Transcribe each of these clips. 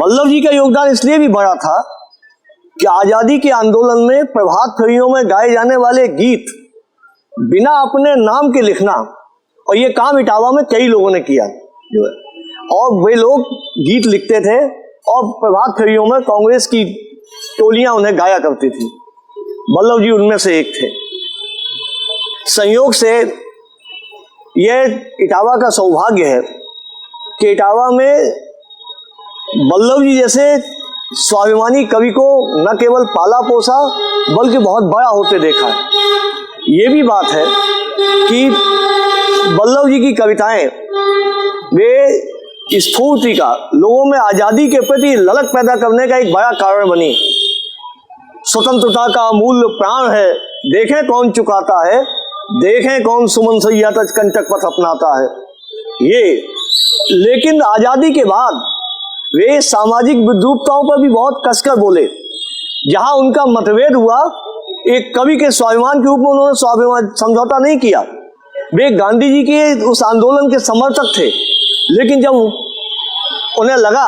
वल्लभ जी का योगदान इसलिए भी बड़ा था कि आजादी के आंदोलन में प्रभात फेरियों में गाए जाने वाले गीत बिना अपने नाम के लिखना, और ये काम इटावा में कई लोगों ने किया जो है, और वे लोग गीत लिखते थे और प्रभात फेरियों में कांग्रेस की टोलियां उन्हें गाया करती थी। वल्लभ जी उनमें से एक थे। संयोग से यह इटावा का सौभाग्य है कि इटावा में वल्लभ जी जैसे स्वाभिमानी कवि को न केवल पाला पोसा बल्कि बहुत बड़ा होते देखा है। ये भी बात है कि वल्लभ जी की कविताएं वे स्फूर्ति का, लोगों में आज़ादी के प्रति ललक पैदा करने का एक बड़ा कारण बनी। स्वतंत्रता का मूल्य प्राण है, देखें कौन चुकाता है, देखें कौन सुमन सैया तज कंटक पथ अपनाता है। ये लेकिन आज़ादी के बाद वे सामाजिक विद्रूपताओं पर भी बहुत कसकर बोले। जहां उनका मतभेद हुआ, एक कवि के स्वाभिमान के रूप में उन्होंने स्वाभिमान समझौता नहीं किया। वे गांधी जी के उस आंदोलन के समर्थक थे, लेकिन जब उन्हें लगा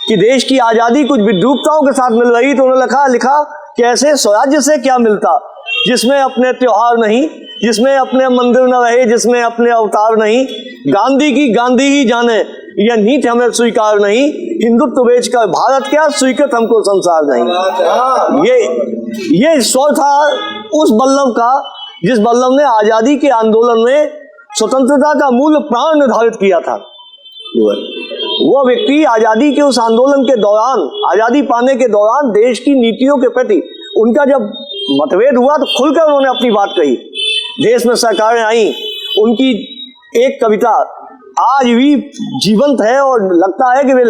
कि देश की आज़ादी कुछ विद्रूपताओं के साथ मिल रही, तो उन्होंने लिखा कि ऐसे स्वराज्य से क्या मिलता जिसमें अपने त्योहार नहीं, जिसमें अपने मंदिर न रहे, जिसमें अपने अवतार नहीं। गांधी की गांधी ही जाने, यह नीति हमें स्वीकार नहीं। हिंदुत्व बेच कर भारत क्या, स्वीकृत हमको संसार नहीं। ये स्वर था उस वल्लभ का जिस वल्लभ ने आजादी के आंदोलन में स्वतंत्रता का मूल प्राण निर्धारित किया था। वो व्यक्ति आजादी के उस आंदोलन के दौरान, आजादी पाने के दौरान देश की नीतियों के प्रति उनका जब मतभेद हुआ तो खुलकर उन्होंने अपनी बात कही। देश में सरकारें आई, उनकी एक कविता आज भी जीवंत है और लगता है कि वे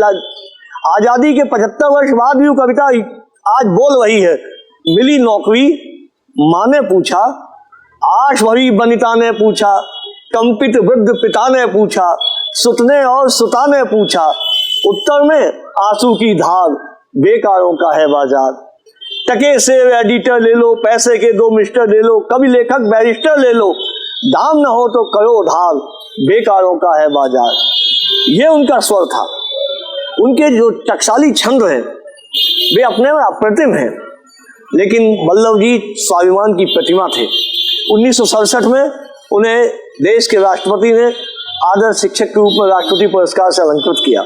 आजादी के 75 वर्ष बाद भी वो कविता आज बोल रही है। मिली नौकरी माँ ने पूछा, आश भरी बनिता ने पूछा, कंपित वृद्ध पिता ने पूछा, सुतने और सुता ने पूछा, उत्तर में आंसू की धार, बेकारों का है बाजार। टके से एडिटर ले लो, पैसे के 2 मिस्टर ले लो, कभी लेखक बैरिस्टर ले लो, दाम न हो तो करो धार, बेकारों का है बाजार। ये उनका स्वर था। उनके जो टकसाली छंद हैं वे अपने में अप्रतिम हैं, लेकिन वल्लभ जी स्वाभिमान की प्रतिमा थे। 1967 में उन्हें देश के राष्ट्रपति ने आदर्श शिक्षक के रूप में राष्ट्रपति पुरस्कार से अलंकृत किया।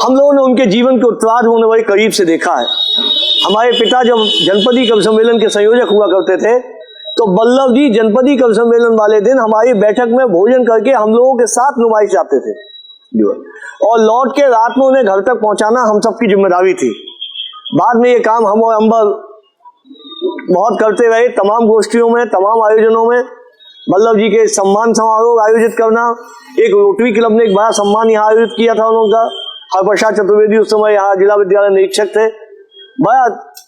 हम लोगों ने उनके जीवन के उत्तरार्ध में उन्हें बड़े करीब से देखा है। हमारे पिता जब जनपदी कवि सम्मेलन के संयोजक हुआ करते थे, तो वल्लभ जी जनपदी कवि सम्मेलन वाले दिन हमारी बैठक में भोजन करके हम लोगों के साथ नुमाइश जाते थे, और लौट के रात में उन्हें घर तक पहुंचाना हम सबकी जिम्मेदारी थी। बाद में ये काम हम और अंबर बहुत करते रहे। तमाम गोष्ठियों में, तमाम आयोजनों में वल्लभ जी के सम्मान समारोह आयोजित करना। एक रोटरी क्लब ने एक बड़ा सम्मान यहाँ आयोजित किया था उनका। हरप्रसाद चतुर्वेदी उस समय यहाँ जिला विद्यालय निरीक्षक थे। बड़ा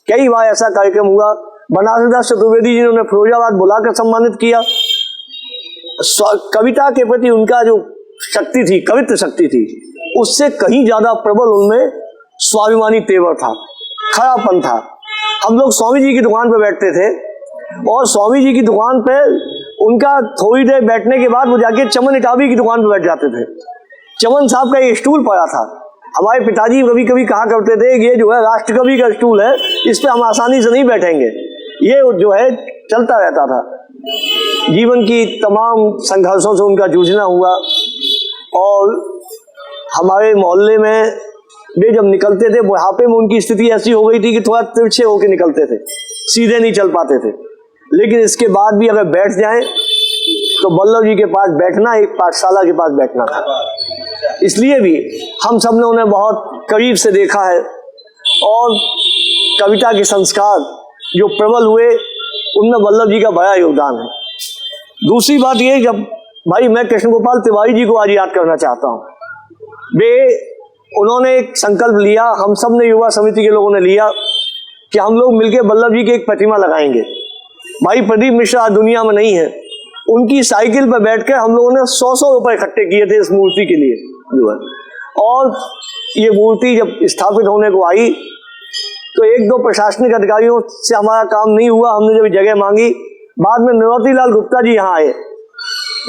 कई बार ऐसा कार्यक्रम हुआ। बनारस दास चतुर्वेदी जी ने उन्हें फिरोजाबाद बुलाकर सम्मानित किया। कविता के प्रति उनका जो शक्ति थी, कवित्व शक्ति थी, उससे कहीं ज्यादा प्रबल उनमें स्वाभिमानी तेवर था, खरापन था। हम लोग स्वामी जी की दुकान पर बैठते थे और स्वामी जी की दुकान पे उनका थोड़ी देर बैठने के बाद वो जाके चमन इटावी की दुकान पर बैठ जाते थे। चमन साहब का एक स्टूल पड़ा था। हमारे पिताजी कभी कभी कहा करते थे ये जो है राष्ट्रकवि का स्टूल है, इस पे हम आसानी से नहीं बैठेंगे। ये जो है चलता रहता था। जीवन की तमाम संघर्षों से उनका जूझना हुआ, और हमारे मोहल्ले में वे जब निकलते थे, बुढ़ापे में उनकी स्थिति ऐसी हो गई थी कि थोड़ा तिरछे होकर निकलते थे, सीधे नहीं चल पाते थे। लेकिन इसके बाद भी अगर बैठ जाएं तो वल्लभ जी के पास बैठना एक पाठशाला के पास बैठना था। इसलिए भी हम सब ने उन्हें बहुत करीब से देखा है, और कविता के संस्कार जो प्रबल हुए उनमें वल्लभ जी का बड़ा योगदान है। दूसरी बात ये, जब भाई मैं कृष्ण गोपाल तिवारी जी को आज याद करना चाहता हूँ। उन्होंने एक संकल्प लिया, हम सब ने युवा समिति के लोगों ने लिया कि हम लोग मिलकर वल्लभ जी की एक प्रतिमा लगाएंगे। भाई प्रदीप मिश्रा दुनिया में नहीं है, उनकी साइकिल पर बैठकर हम लोगों ने 100 रुपए इकट्ठे किए थे इस मूर्ति के लिए। और ये मूर्ति जब स्थापित होने को आई तो 1-2 प्रशासनिक अधिकारियों से हमारा काम नहीं हुआ। हमने जब जगह मांगी, बाद में निवृत्ति लाल गुप्ता जी यहाँ आए।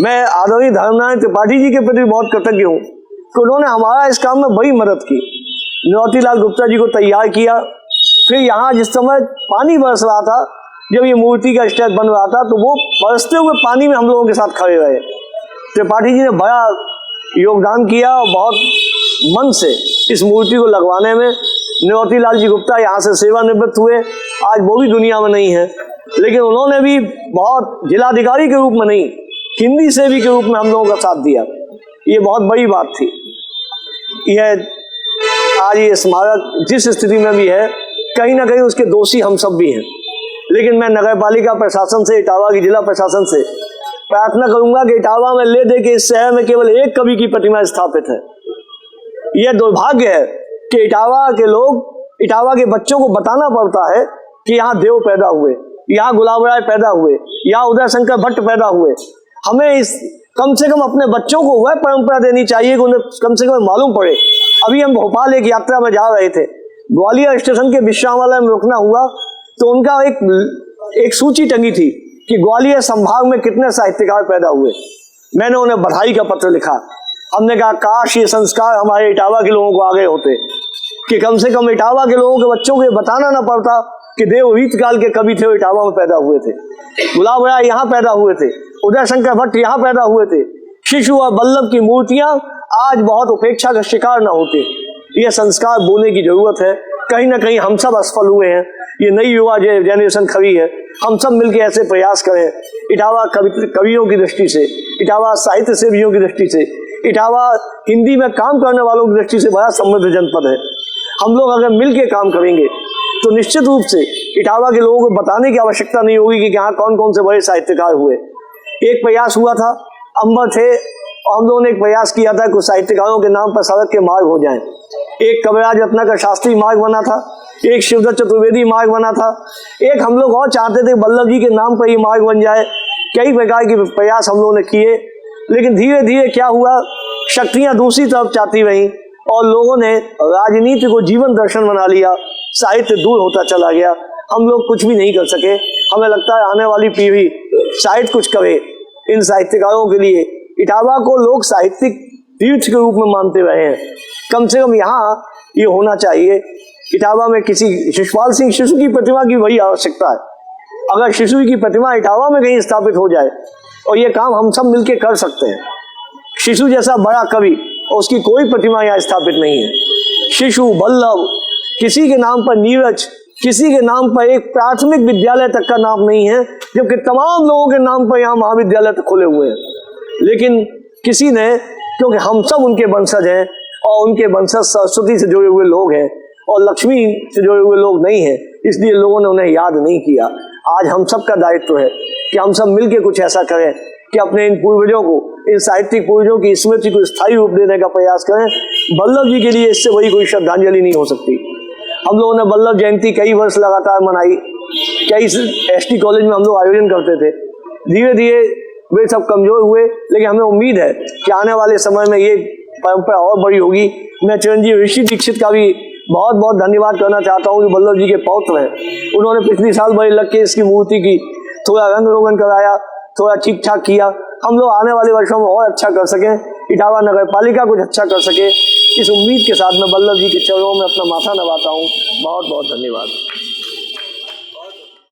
मैं आदरणीय धर्मनारायण त्रिपाठी जी के प्रति बहुत कृतज्ञ हूँ कि उन्होंने हमारा इस काम में बड़ी मदद की। न्योतीलाल गुप्ता जी को तैयार किया। फिर यहाँ जिस समय पानी बरस रहा था, जब ये मूर्ति का स्टेज बन रहा था, तो वो बरसते हुए पानी में हम लोगों के साथ खड़े रहे। त्रिपाठी जी ने बड़ा योगदान किया और बहुत मन से इस मूर्ति को लगवाने में। न्योतीलाल जी गुप्ता यहाँ से सेवानिवृत्त हुए, आज वो भी दुनिया में नहीं है, लेकिन उन्होंने भी बहुत जिलाधिकारी के रूप में नहीं, हिंदी सेवी के रूप में हम लोगों का साथ दिया। ये बहुत बड़ी बात थी। यह आज ये स्मारक जिस स्थिति में भी है, कहीं ना कहीं उसके दोषी हम सब भी हैं। लेकिन मैं नगर पालिका प्रशासन से, इटावा की जिला प्रशासन से प्रार्थना करूंगा कि इटावा में ले दे के इस शहर में केवल एक कवि की प्रतिमा स्थापित है। यह दुर्भाग्य है कि इटावा के लोग, इटावा के बच्चों को बताना पड़ता है कि यहाँ देव पैदा हुए, यहाँ गुलाब राय पैदा हुए, यहाँ उदय शंकर भट्ट पैदा हुए। हमें इस कम से कम अपने बच्चों को वह परंपरा देनी चाहिए कि उन्हें कम से कम मालूम पड़े। अभी हम भोपाल एक यात्रा में जा रहे थे, ग्वालियर स्टेशन के विश्रामलय में रुकना हुआ, तो उनका एक सूची टंगी थी कि ग्वालियर संभाग में कितने साहित्यकार पैदा हुए। मैंने उन्हें बधाई का पत्र लिखा। हमने कहा काश ये संस्कार हमारे इटावा के लोगों को आगे होते कि कम से कम इटावा के लोगों के बच्चों को ये बताना ना पड़ता कि देववीत काल के कवि थे, वो इटावा में पैदा हुए थे, गुलाब राय यहाँ पैदा हुए थे, उदय शंकर भट्ट यहाँ पैदा हुए थे। शिशु और बल्लभ की मूर्तियां आज बहुत उपेक्षा का शिकार न होते। ये संस्कार बोने की जरूरत है। कहीं ना कहीं हम सब असफल हुए हैं। ये नई युवा जनरेशन खड़ी है, हम सब मिलकर ऐसे प्रयास करें। इटावा कवियों की दृष्टि से, इटावा साहित्य सेवियों की दृष्टि से, इटावा हिंदी में काम करने वालों की दृष्टि से बड़ा समृद्ध जनपद है। हम लोग अगर मिल के काम करेंगे तो निश्चित रूप से इटावा के लोगों को बताने की आवश्यकता नहीं होगी कि यहाँ कौन कौन से बड़े साहित्यकार हुए। एक प्रयास हुआ था, अंबर थे, और हम लोगों ने एक प्रयास किया था कुछ साहित्यकारों के नाम पर सड़क के मार्ग हो जाएं। एक कविराज रत्नाकर शास्त्री मार्ग बना था, एक शिवदत्त चतुर्वेदी मार्ग बना था, एक हम लोग और चाहते थे वल्लभ जी के नाम पर ये मार्ग बन जाए। कई प्रकार के प्रयास हम लोगों ने किए, लेकिन धीरे धीरे क्या हुआ, शक्तियां दूसरी तरफ चाहती रहीं और लोगों ने राजनीति को जीवन दर्शन बना लिया, साहित्य दूर होता चला गया। हम लोग कुछ भी नहीं कर सके। हमें लगता है आने वाली पीढ़ी शायद कुछ करे इन साहित्यकारों के लिए। इटावा को लोग साहित्यिक तीर्थ के रूप में मानते रहे हैं, कम से कम यहाँ ये होना चाहिए। इटावा में किसी शिशुपाल सिंह शिशु की प्रतिमा की वही आवश्यकता है। अगर शिशु की प्रतिमा इटावा में कहीं स्थापित हो जाए, और ये काम हम सब मिलके कर सकते हैं। शिशु जैसा बड़ा कवि और उसकी कोई प्रतिमा यहाँ स्थापित नहीं है। शिशु, वल्लभ, किसी के नाम पर नीरज, किसी के नाम पर एक प्राथमिक विद्यालय तक का नाम नहीं है, जबकि तमाम लोगों के नाम पर यहाँ महाविद्यालय तक खुले हुए हैं। लेकिन किसी ने, क्योंकि हम सब उनके वंशज हैं और उनके वंशज सरस्वती से जुड़े हुए लोग हैं और लक्ष्मी से जुड़े हुए लोग नहीं हैं, इसलिए लोगों ने उन्हें याद नहीं किया। आज हम सब का दायित्व है कि हम सब मिलकर कुछ ऐसा करें कि अपने इन पूर्वजों को, इन साहित्यिक पूर्वजों की स्मृति को स्थायी रूप देने का प्रयास करें। वल्लभ जी के लिए इससे बड़ी कोई श्रद्धांजलि नहीं हो सकती। हम लोगों ने वल्लभ जयंती कई वर्ष लगातार मनाई, कई एसटी कॉलेज में हम लोग आयोजन करते थे। धीरे धीरे वे सब कमजोर हुए, लेकिन हमें उम्मीद है कि आने वाले समय में ये परंपरा और बड़ी होगी। मैं चिरंजीव ऋषि दीक्षित का भी बहुत बहुत धन्यवाद करना चाहता हूँ, जो वल्लभ जी के पौत्र हैं। उन्होंने पिछले साल बड़े लग के इसकी मूर्ति की थोड़ा रंग रोगन कराया, थोड़ा ठीक ठाक किया। हम लोग आने वाले वर्षों में और अच्छा कर सकें, इटावा नगर पालिका कुछ अच्छा कर सके, इस उम्मीद के साथ मैं वल्लभ जी के चरणों में अपना माथा नवाता हूँ। बहुत बहुत धन्यवाद।